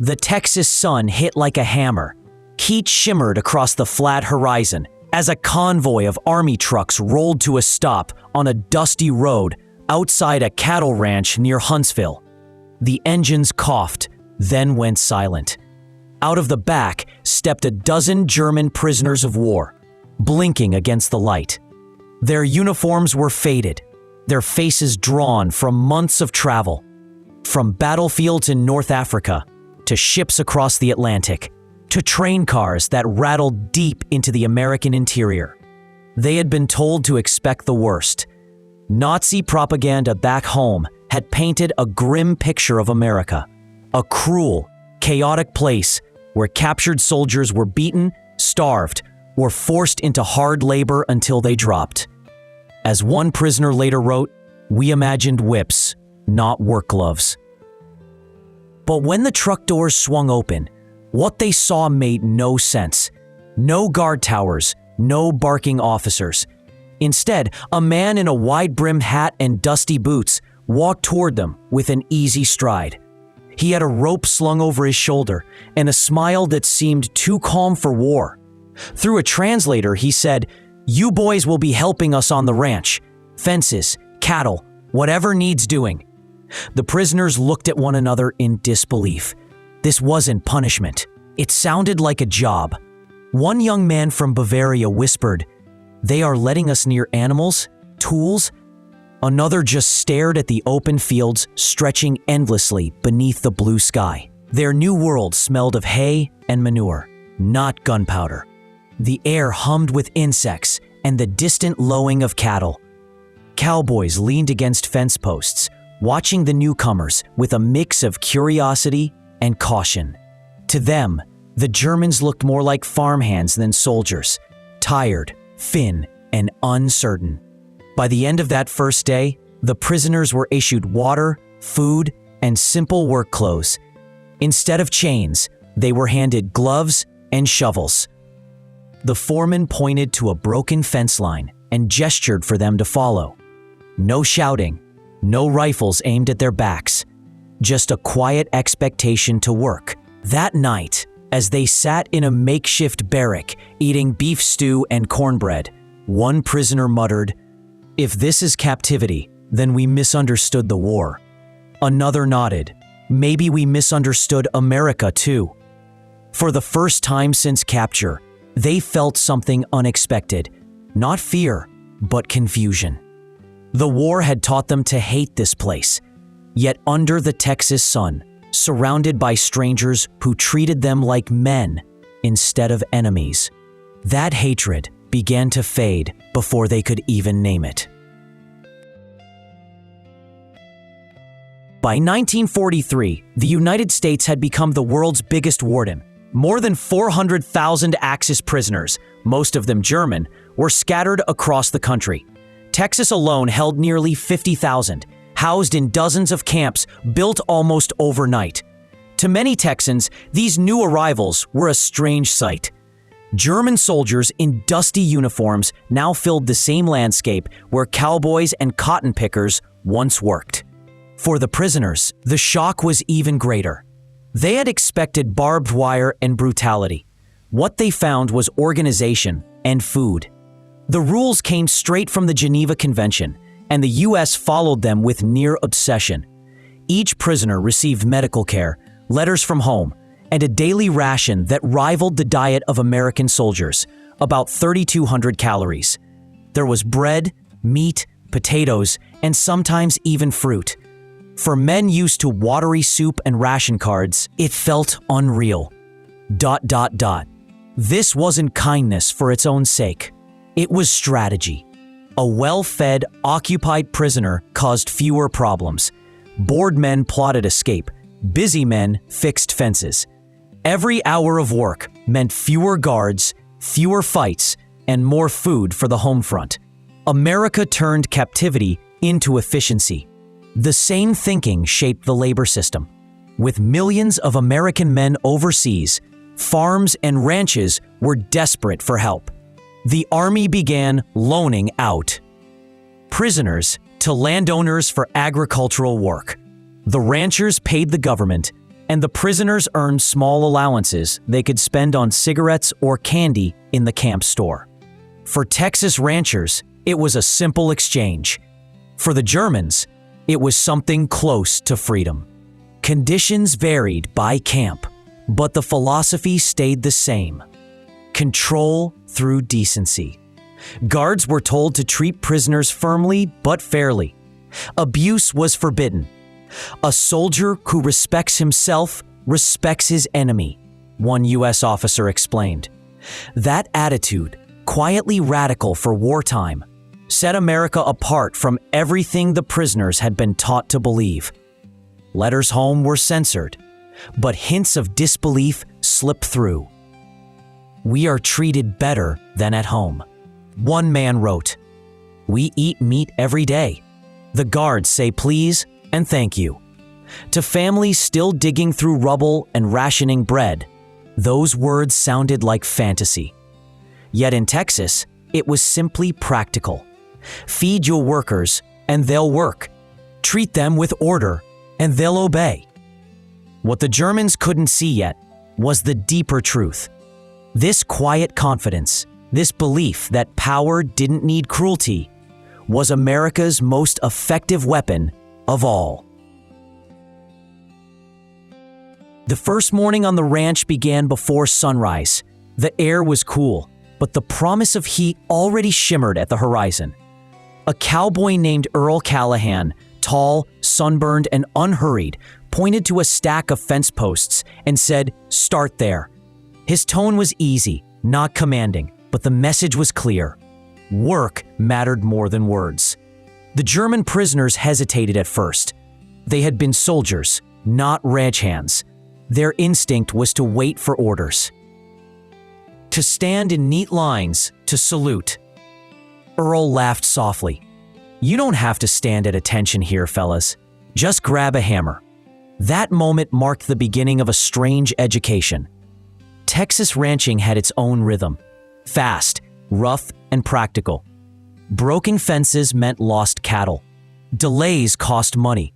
The Texas sun hit like a hammer. Heat shimmered across the flat horizon as a convoy of army trucks rolled to a stop on a dusty road outside a cattle ranch near Huntsville. The engines coughed, then went silent. Out of the back stepped a dozen German prisoners of war, blinking against the light. Their uniforms were faded, their faces drawn from months of travel, from battlefields in North Africa to ships across the Atlantic, to train cars that rattled deep into the American interior. They had been told to expect the worst. Nazi propaganda back home had painted a grim picture of America, a cruel, chaotic place where captured soldiers were beaten, starved, or forced into hard labor until they dropped. As one prisoner later wrote, "We imagined whips, not work gloves." But when the truck doors swung open, what they saw made no sense. No guard towers, no barking officers. Instead, a man in a wide-brimmed hat and dusty boots walked toward them with an easy stride. He had a rope slung over his shoulder and a smile that seemed too calm for war. Through a translator, he said, "You boys will be helping us on the ranch. Fences, cattle, whatever needs doing." The prisoners looked at one another in disbelief. This wasn't punishment. It sounded like a job. One young man from Bavaria whispered, "They are letting us near animals? Tools?" Another just stared at the open fields stretching endlessly beneath the blue sky. Their new world smelled of hay and manure, not gunpowder. The air hummed with insects and the distant lowing of cattle. Cowboys leaned against fence posts, watching the newcomers with a mix of curiosity and caution. To them, the Germans looked more like farmhands than soldiers, tired, thin, and uncertain. By the end of that first day, the prisoners were issued water, food, and simple work clothes. Instead of chains, they were handed gloves and shovels. The foreman pointed to a broken fence line and gestured for them to follow. No shouting, no rifles aimed at their backs, just a quiet expectation to work. That night, as they sat in a makeshift barrack eating beef stew and cornbread, one prisoner muttered, "If this is captivity, then we misunderstood the war." Another nodded, "Maybe we misunderstood America too." For the first time since capture, they felt something unexpected, not fear, but confusion. The war had taught them to hate this place, yet under the Texas sun, surrounded by strangers who treated them like men instead of enemies, that hatred began to fade before they could even name it. By 1943, the United States had become the world's biggest warden. More than 400,000 Axis prisoners, most of them German, were scattered across the country. Texas alone held nearly 50,000, housed in dozens of camps built almost overnight. To many Texans, these new arrivals were a strange sight. German soldiers in dusty uniforms now filled the same landscape where cowboys and cotton pickers once worked. For the prisoners, the shock was even greater. They had expected barbed wire and brutality. What they found was organization and food. The rules came straight from the Geneva Convention, and the U.S. followed them with near obsession. Each prisoner received medical care, letters from home, and a daily ration that rivaled the diet of American soldiers, about 3,200 calories. There was bread, meat, potatoes, and sometimes even fruit. For men used to watery soup and ration cards, it felt unreal. ... This wasn't kindness for its own sake. It was strategy. A well-fed, occupied prisoner caused fewer problems. Bored men plotted escape. Busy men fixed fences. Every hour of work meant fewer guards, fewer fights, and more food for the home front. America turned captivity into efficiency. The same thinking shaped the labor system. With millions of American men overseas, farms and ranches were desperate for help. The army began loaning out prisoners to landowners for agricultural work. The ranchers paid the government, and the prisoners earned small allowances they could spend on cigarettes or candy in the camp store. For Texas ranchers, it was a simple exchange. For the Germans, it was something close to freedom. Conditions varied by camp, but the philosophy stayed the same: control through decency. Guards were told to treat prisoners firmly but fairly. Abuse was forbidden. A soldier who respects himself respects his enemy, one U.S. officer explained. That attitude, quietly radical for wartime, set America apart from everything the prisoners had been taught to believe. Letters home were censored, but hints of disbelief slipped through. "We are treated better than at home," one man wrote. "We eat meat every day. The guards say please and thank you." To families still digging through rubble and rationing bread, those words sounded like fantasy. Yet in Texas, it was simply practical. Feed your workers and they'll work. Treat them with order and they'll obey. What the Germans couldn't see yet was the deeper truth. This quiet confidence, this belief that power didn't need cruelty, was America's most effective weapon of all. The first morning on the ranch began before sunrise. The air was cool, but the promise of heat already shimmered at the horizon. A cowboy named Earl Callahan, tall, sunburned, and unhurried, pointed to a stack of fence posts and said, "Start there." His tone was easy, not commanding, but the message was clear. Work mattered more than words. The German prisoners hesitated at first. They had been soldiers, not ranch hands. Their instinct was to wait for orders. To stand in neat lines, to salute. Earl laughed softly. "You don't have to stand at attention here, fellas. Just grab a hammer." That moment marked the beginning of a strange education. Texas ranching had its own rhythm. Fast, rough, and practical. Broken fences meant lost cattle. Delays cost money.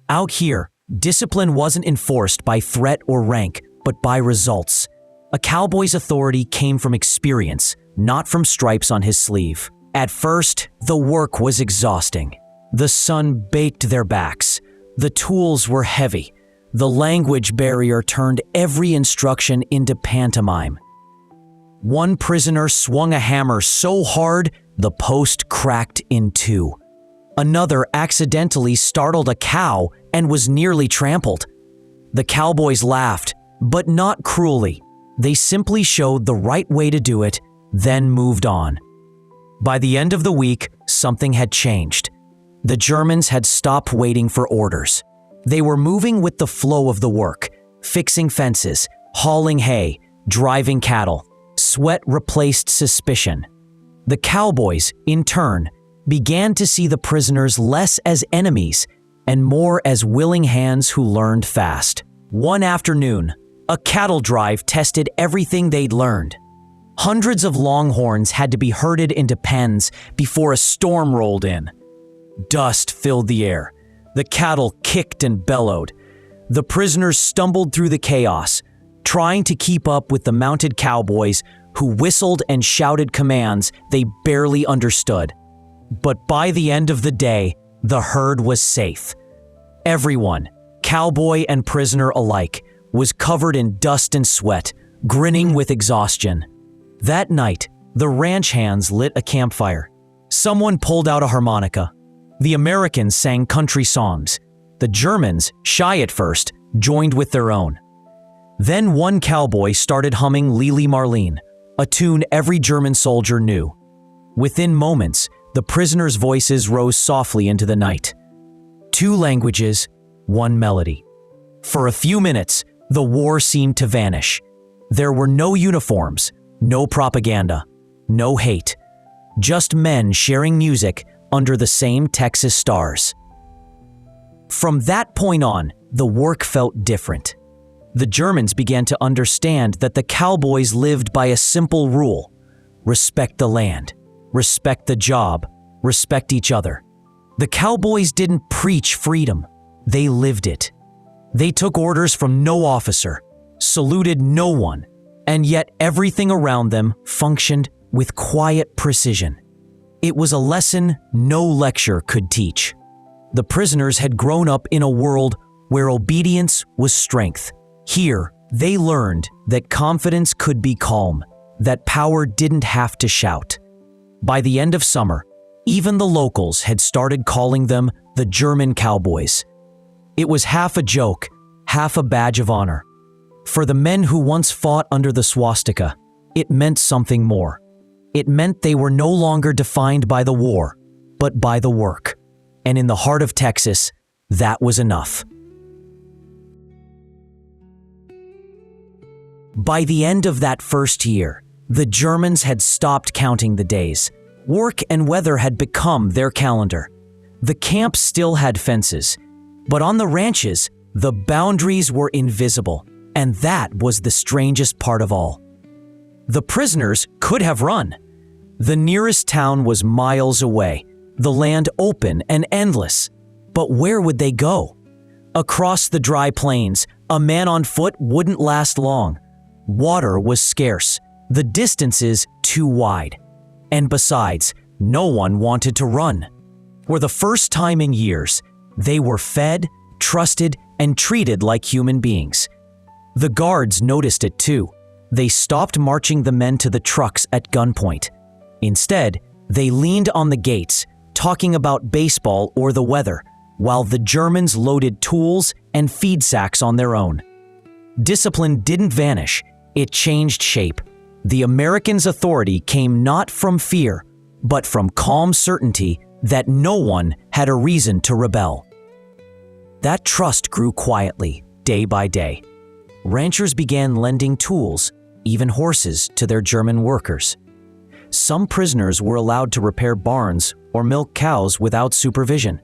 Out here, discipline wasn't enforced by threat or rank, but by results. A cowboy's authority came from experience, not from stripes on his sleeve. At first, the work was exhausting. The sun baked their backs. The tools were heavy. The language barrier turned every instruction into pantomime. One prisoner swung a hammer so hard, the post cracked in two. Another accidentally startled a cow and was nearly trampled. The cowboys laughed, but not cruelly. They simply showed the right way to do it, then moved on. By the end of the week, something had changed. The Germans had stopped waiting for orders. They were moving with the flow of the work, fixing fences, hauling hay, driving cattle. Sweat replaced suspicion. The cowboys, in turn, began to see the prisoners less as enemies and more as willing hands who learned fast. One afternoon, a cattle drive tested everything they'd learned. Hundreds of longhorns had to be herded into pens before a storm rolled in. Dust filled the air. The cattle kicked and bellowed. The prisoners stumbled through the chaos, trying to keep up with the mounted cowboys who whistled and shouted commands they barely understood. But by the end of the day, the herd was safe. Everyone, cowboy and prisoner alike, was covered in dust and sweat, grinning with exhaustion. That night, the ranch hands lit a campfire. Someone pulled out a harmonica. The Americans sang country songs. The Germans, shy at first, joined with their own. Then one cowboy started humming Lili Marleen, a tune every German soldier knew. Within moments, the prisoners' voices rose softly into the night. Two languages, one melody. For a few minutes, the war seemed to vanish. There were no uniforms, no propaganda, no hate. Just men sharing music under the same Texas stars. From that point on, the work felt different. The Germans began to understand that the cowboys lived by a simple rule: respect the land, respect the job, respect each other. The cowboys didn't preach freedom, they lived it. They took orders from no officer, saluted no one, and yet everything around them functioned with quiet precision. It was a lesson no lecture could teach. The prisoners had grown up in a world where obedience was strength. Here, they learned that confidence could be calm, that power didn't have to shout. By the end of summer, even the locals had started calling them the German Cowboys. It was half a joke, half a badge of honor. For the men who once fought under the swastika, it meant something more. It meant they were no longer defined by the war, but by the work. And in the heart of Texas, that was enough. By the end of that first year, the Germans had stopped counting the days. Work and weather had become their calendar. The camp still had fences, but on the ranches, the boundaries were invisible, and that was the strangest part of all. The prisoners could have run. The nearest town was miles away, the land open and endless. But where would they go? Across the dry plains, a man on foot wouldn't last long. Water was scarce, the distances too wide. And besides, no one wanted to run. For the first time in years, they were fed, trusted, and treated like human beings. The guards noticed it too. They stopped marching the men to the trucks at gunpoint. Instead, they leaned on the gates, talking about baseball or the weather, while the Germans loaded tools and feed sacks on their own. Discipline didn't vanish, it changed shape. The Americans' authority came not from fear, but from calm certainty that no one had a reason to rebel. That trust grew quietly, day by day. Ranchers began lending tools, even horses, to their German workers. Some prisoners were allowed to repair barns or milk cows without supervision.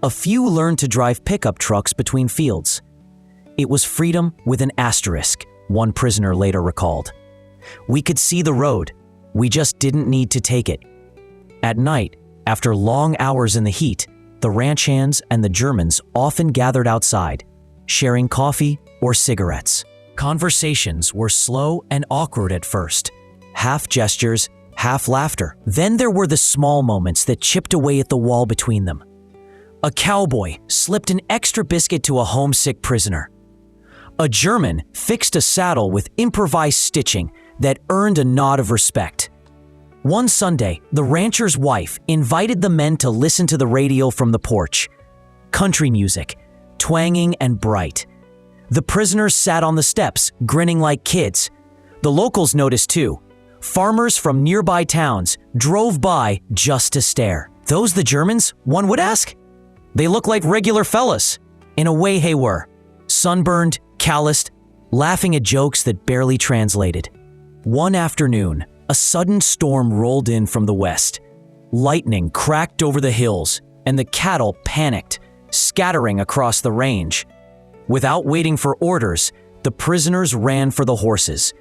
A few learned to drive pickup trucks between fields. It was freedom with an asterisk, one prisoner later recalled. We could see the road, we just didn't need to take it. At night, after long hours in the heat, the ranch hands and the Germans often gathered outside, sharing coffee or cigarettes. Conversations were slow and awkward at first, half gestures, half laughter. Then there were the small moments that chipped away at the wall between them. A cowboy slipped an extra biscuit to a homesick prisoner. A German fixed a saddle with improvised stitching that earned a nod of respect. One Sunday, the rancher's wife invited the men to listen to the radio from the porch. Country music, twanging and bright. The prisoners sat on the steps, grinning like kids. The locals noticed too. Farmers from nearby towns drove by just to stare. Those the Germans, one would ask? They look like regular fellas. In a way they were. Sunburned, calloused, laughing at jokes that barely translated. One afternoon, a sudden storm rolled in from the west. Lightning cracked over the hills, and the cattle panicked, scattering across the range. Without waiting for orders, the prisoners ran for the horses.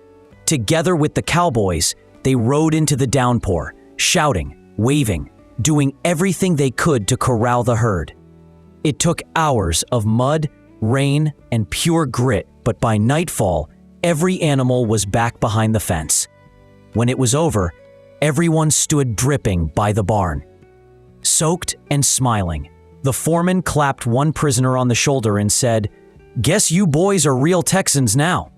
Together with the cowboys, they rode into the downpour, shouting, waving, doing everything they could to corral the herd. It took hours of mud, rain, and pure grit, but by nightfall, every animal was back behind the fence. When it was over, everyone stood dripping by the barn. Soaked and smiling, the foreman clapped one prisoner on the shoulder and said, "Guess you boys are real Texans now."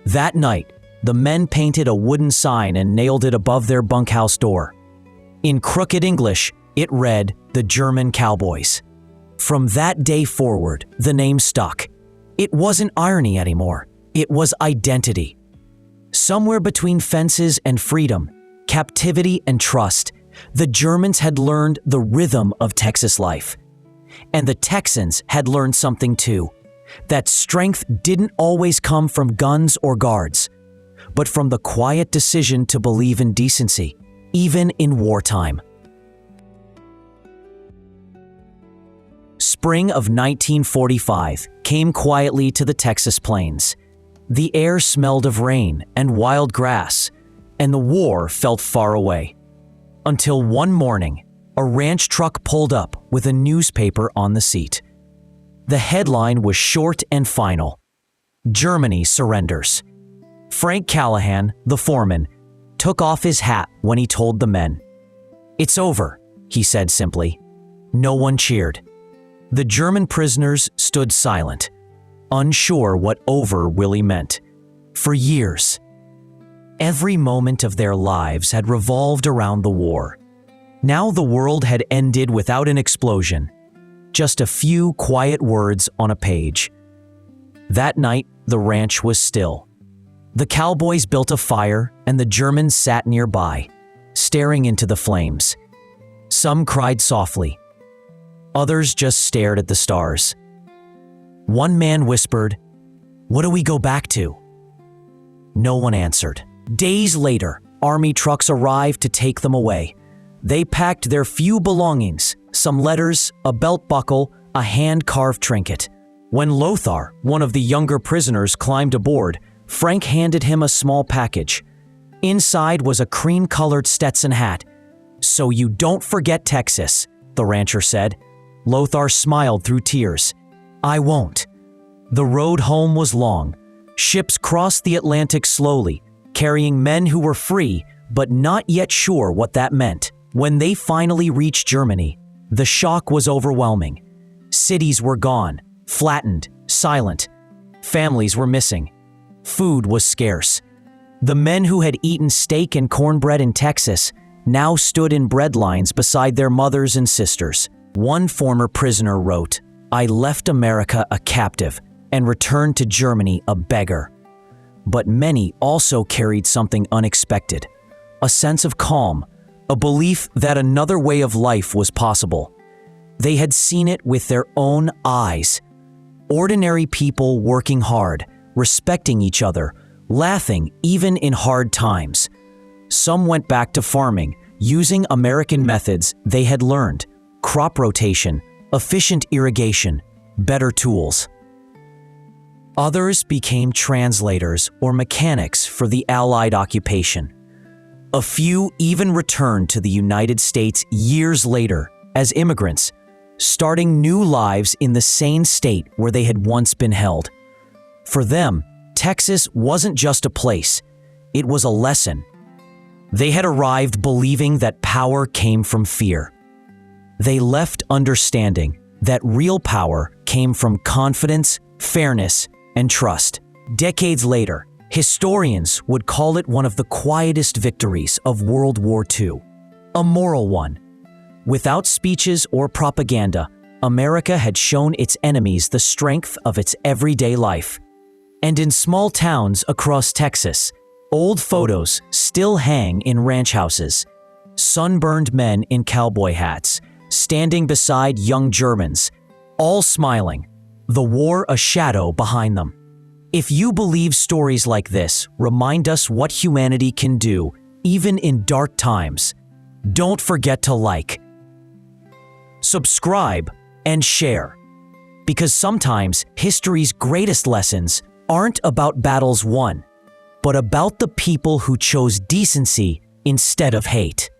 That night, the men painted a wooden sign and nailed it above their bunkhouse door. In crooked English, it read, "The German Cowboys." From that day forward, the name stuck. It wasn't irony anymore. It was identity. Somewhere between fences and freedom, captivity and trust, the Germans had learned the rhythm of Texas life. And the Texans had learned something too, that strength didn't always come from guns or guards, but from the quiet decision to believe in decency, even in wartime. Spring of 1945 came quietly to the Texas plains. The air smelled of rain and wild grass, and the war felt far away. Until one morning, a ranch truck pulled up with a newspaper on the seat. The headline was short and final: Germany surrenders. Frank Callahan, the foreman, took off his hat when he told the men. "It's over," he said simply. No one cheered. The German prisoners stood silent, unsure what over really meant. For years, every moment of their lives had revolved around the war. Now the world had ended without an explosion, just a few quiet words on a page. That night, the ranch was still. The Cowboys built a fire and the Germans sat nearby, staring into the flames. Some cried softly. Others just stared at the stars. One man whispered, "What do we go back to?" No one answered. Days later, army trucks arrived to take them away. They packed their few belongings, some letters, a belt buckle, a hand-carved trinket. When Lothar, one of the younger prisoners, climbed aboard, Frank handed him a small package. Inside was a cream-colored Stetson hat. "So you don't forget Texas," the rancher said. Lothar smiled through tears. "I won't." The road home was long. Ships crossed the Atlantic slowly, carrying men who were free, but not yet sure what that meant. When they finally reached Germany, the shock was overwhelming. Cities were gone, flattened, silent. Families were missing. Food was scarce. The men who had eaten steak and cornbread in Texas now stood in bread lines beside their mothers and sisters. One former prisoner wrote, "I left America a captive and returned to Germany a beggar." But many also carried something unexpected, a sense of calm, a belief that another way of life was possible. They had seen it with their own eyes. Ordinary people working hard, respecting each other, laughing even in hard times. Some went back to farming, using American methods they had learned: crop rotation, efficient irrigation, better tools. Others became translators or mechanics for the Allied occupation. A few even returned to the United States years later as immigrants, starting new lives in the same state where they had once been held. For them, Texas wasn't just a place, it was a lesson. They had arrived believing that power came from fear. They left understanding that real power came from confidence, fairness, and trust. Decades later, historians would call it one of the quietest victories of World War II, a moral one. Without speeches or propaganda, America had shown its enemies the strength of its everyday life. And in small towns across Texas, old photos still hang in ranch houses. Sunburned men in cowboy hats, standing beside young Germans, all smiling, the war a shadow behind them. If you believe stories like this remind us what humanity can do, even in dark times, don't forget to like, subscribe, and share. Because sometimes history's greatest lessons aren't about battles won, but about the people who chose decency instead of hate.